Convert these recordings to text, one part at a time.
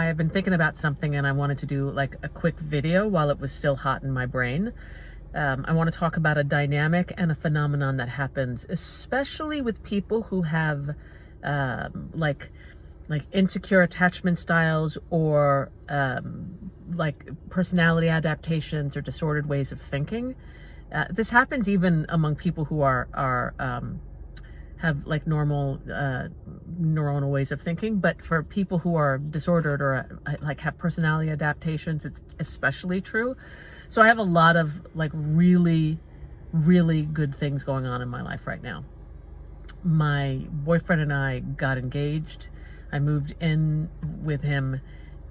I've been thinking about something and I wanted to do like a quick video while it was still hot in my brain. I want to talk about a dynamic and a phenomenon that happens, especially with people who have like insecure attachment styles or like personality adaptations or disordered ways of thinking. This happens even among people who have like normal neuronal ways of thinking, but for people who are disordered or like have personality adaptations, it's especially true. So I have a lot of like really, really good things going on in my life right now. My boyfriend and I got engaged. I moved in with him,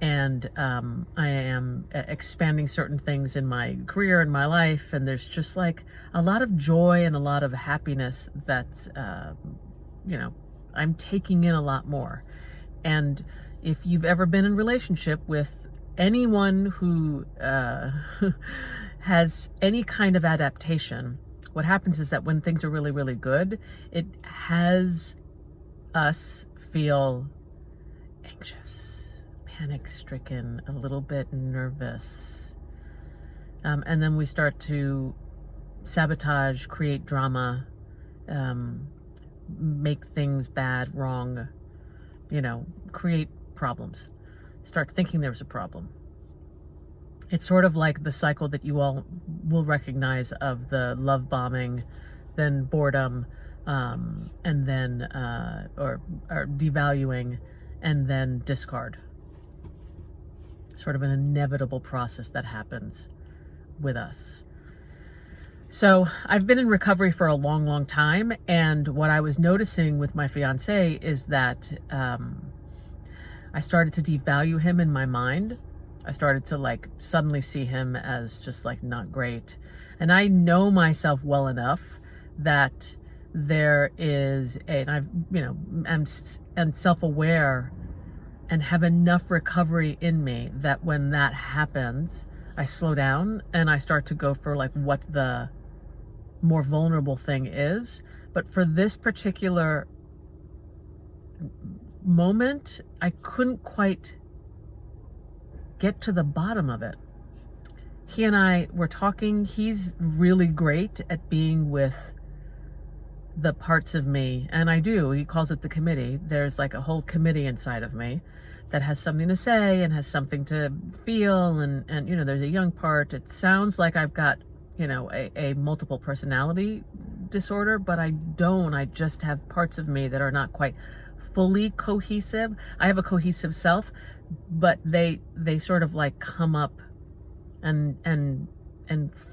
and I am expanding certain things in my career and my life, and there's just like a lot of joy and a lot of happiness that I'm taking in a lot more. And if you've ever been in a relationship with anyone who has any kind of adaptation, what happens is that when things are really, really good, it has us feel anxious, panic-stricken, a little bit nervous. And then we start to sabotage, create drama, make things bad, wrong, create problems. Start thinking there's a problem. It's sort of like the cycle that you all will recognize of the love bombing, then boredom, and then or devaluing, and then discard. Sort of an inevitable process that happens with us. So I've been in recovery for a long, long time, and what I was noticing with my fiancé is that I started to devalue him in my mind. I started to like suddenly see him as just like not great. And I know myself well enough that there is I'm self-aware and have enough recovery in me that when that happens, I slow down and I start to go for like what the more vulnerable thing is. But for this particular moment, I couldn't quite get to the bottom of it. He and I were talking. He's really great at being with the parts of me, and I do. He calls it the committee. There's like a whole committee inside of me that has something to say and has something to feel, and there's a young part. It sounds like I've got a multiple personality disorder, but I don't. I just have parts of me that are not quite fully cohesive. I have a cohesive self, but they sort of like come up and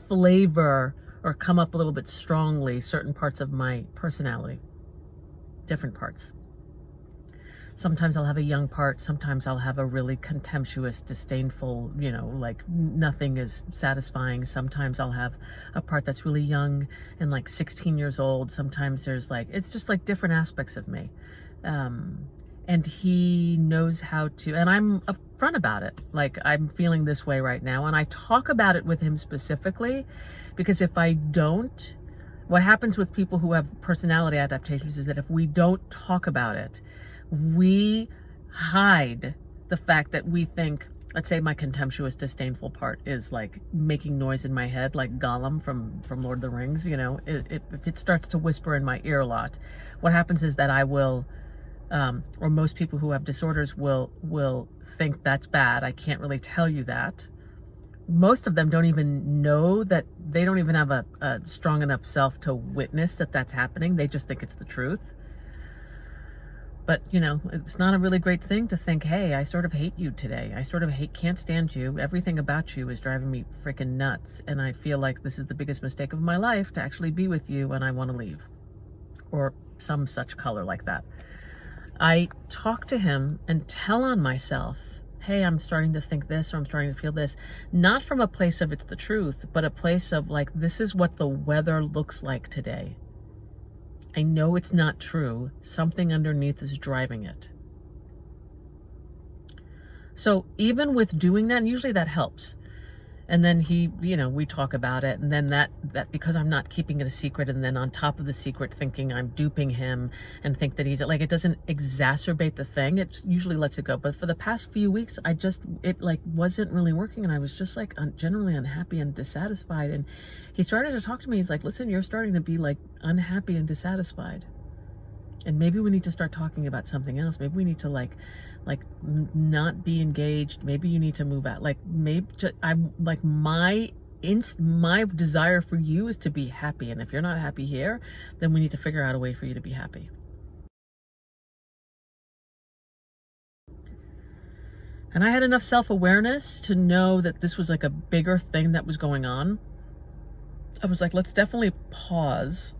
flavor or come up a little bit strongly certain parts of my personality, different parts. Sometimes I'll have a young part, sometimes I'll have a really contemptuous, disdainful, like nothing is satisfying. Sometimes I'll have a part that's really young and like 16 years old. Sometimes there's like, it's just like different aspects of me. And he knows how to, and I'm upfront about it. Like, I'm feeling this way right now. And I talk about it with him specifically because if I don't, what happens with people who have personality adaptations is that if we don't talk about it, we hide the fact that we think, let's say my contemptuous, disdainful part is like making noise in my head, like Gollum from Lord of the Rings. If it starts to whisper in my ear a lot, what happens is that I will, or most people who have disorders will think that's bad. I can't really tell you that. Most of them don't even know that. They don't even have a strong enough self to witness that that's happening. They just think it's the truth. But, it's not a really great thing to think, hey, I sort of hate you today. I sort of can't stand you. Everything about you is driving me freaking nuts. And I feel like this is the biggest mistake of my life to actually be with you and I want to leave. Or some such color like that. I talk to him and tell on myself, hey, I'm starting to think this, or I'm starting to feel this. Not from a place of it's the truth, but a place of like, this is what the weather looks like today. I know it's not true. Something underneath is driving it. So even with doing that, and usually that helps. And then we talk about it, and then that because I'm not keeping it a secret, and then on top of the secret thinking I'm duping him and think that he's like, it doesn't exacerbate the thing. It usually lets it go. But for the past few weeks, it like wasn't really working, and I was just like generally unhappy and dissatisfied. And he started to talk to me. He's like, listen, you're starting to be like unhappy and dissatisfied. And maybe we need to start talking about something else. Maybe we need to like not be engaged. Maybe you need to move out. Like maybe I'm like my desire for you is to be happy. And if you're not happy here, then we need to figure out a way for you to be happy. And I had enough self-awareness to know that this was like a bigger thing that was going on. I was like, let's definitely pause.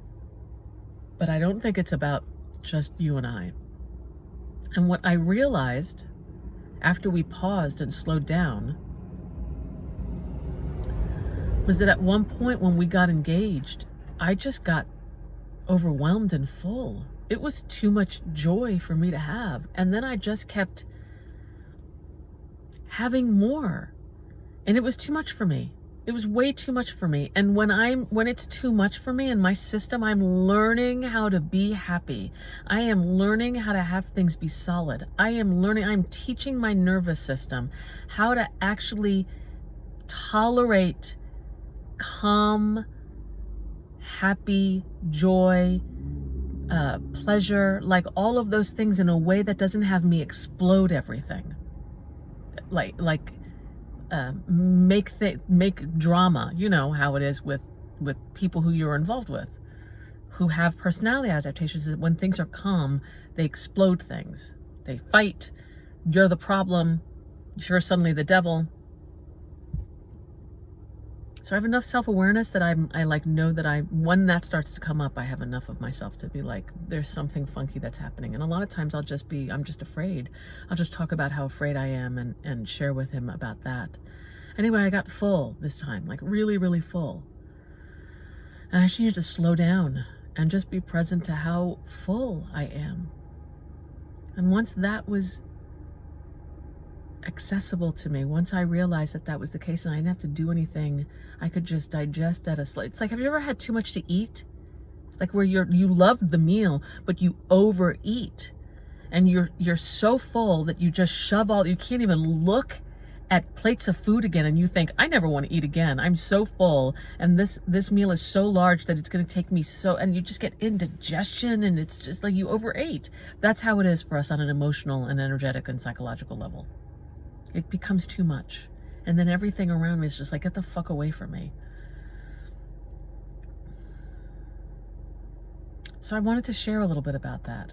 But I don't think it's about just you and I. And what I realized after we paused and slowed down was that at one point when we got engaged, I just got overwhelmed and full. It was too much joy for me to have. And then I just kept having more. And it was too much for me. It was way too much for me. And when it's too much for me in my system, I'm learning how to be happy. I am learning how to have things be solid. I'm teaching my nervous system how to actually tolerate calm, happy, joy, pleasure, like all of those things in a way that doesn't have me explode everything. Make drama. You know how it is with people who you're involved with, who have personality adaptations. When things are calm, they explode things. They fight. You're the problem. You're suddenly the devil. So I have enough self-awareness that I know that when that starts to come up, I have enough of myself to be like, there's something funky that's happening. And a lot of times I'm just afraid. I'll just talk about how afraid I am and share with him about that. Anyway, I got full this time, like really, really full. And I just needed to slow down and just be present to how full I am. And once that was accessible to me, once I realized that was the case and I didn't have to do anything, I could just digest at a slow. It's like, have you ever had too much to eat? Like where you loved the meal, but you overeat and you're so full that you just shove you can't even look at plates of food again, and you think, I never want to eat again. I'm so full, and this meal is so large that it's going to take me and you just get indigestion, and it's just like you overate. That's how it is for us on an emotional and energetic and psychological level. It becomes too much. And then everything around me is just like, get the fuck away from me. So I wanted to share a little bit about that.